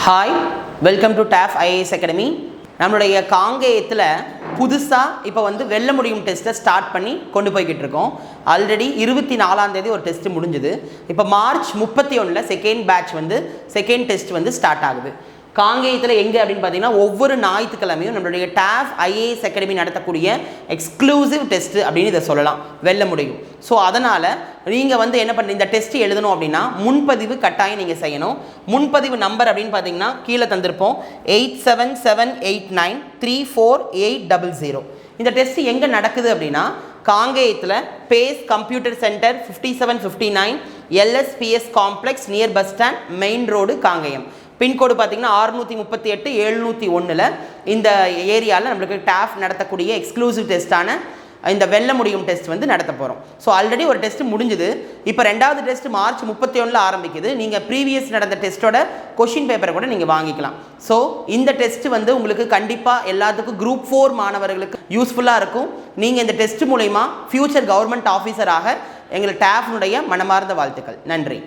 Hi, welcome to TAF IAS academy. நம்மளுடைய காங்கேயத்தில் புதுசாக இப்போ வெல்ல முடியும் டெஸ்ட்டை ஸ்டார்ட் பண்ணி கொண்டு போய்கிட்டு இருக்கோம். ஆல்ரெடி 24ஆம் தேதி ஒரு டெஸ்ட் முடிஞ்சுது. இப்போ March 31 second batch second test start ஆகுது. காங்கேயத்தில் எங்கே அப்படின்னு பார்த்தீங்கன்னா, ஒவ்வொரு ஞாயிற்றுக்கிழமையும் நம்மளுடைய TAF IAS அகாடமி நடத்தக்கூடிய எக்ஸ்க்ளூசிவ் டெஸ்ட்டு அப்படின்னு இதை சொல்லலாம், வெல்ல முடியும். ஸோ அதனால் நீங்கள் என்ன பண்ணுறீங்க, இந்த டெஸ்ட் எழுதணும் அப்படின்னா முன்பதிவு கட்டாயம் நீங்கள் செய்யணும். முன்பதிவு நம்பர் அப்படின்னு பார்த்தீங்கன்னா கீழே தந்திருப்போம், 8778934800. இந்த டெஸ்ட் எங்கே நடக்குது அப்படின்னா, காங்கேயத்தில் base computer centre 5759 LSPS complex near bus stand, main road, Kangeyam. Pincode பார்த்தீங்கன்னா 638 701. இந்த ஏரியாவில் நம்மளுக்கு TAF நடத்தக்கூடிய எக்ஸ்க்ளூசிவ் டெஸ்ட்டான இந்த வெல்ல முடியும் டெஸ்ட் நடத்த போகிறோம். ஸோ ஆல்ரெடி ஒரு டெஸ்ட் முடிஞ்சுது. இப்போ ரெண்டாவது டெஸ்ட் மார்ச் 31 ஆரம்பிக்குது. நீங்கள் ப்ரீவியஸ் நடந்த டெஸ்ட்டோட கொஷின் பேப்பரை கூட நீங்கள் வாங்கிக்கலாம். ஸோ இந்த டெஸ்ட் உங்களுக்கு கண்டிப்பாக எல்லாத்துக்கும் குரூப் 4 மாணவர்களுக்கு யூஸ்ஃபுல்லாக இருக்கும். நீங்கள் இந்த டெஸ்ட் மூலமா ஃபியூச்சர் கவர்மெண்ட் ஆஃபீஸராக எங்கள் TAF மனமார்ந்த வாழ்த்துக்கள். நன்றி.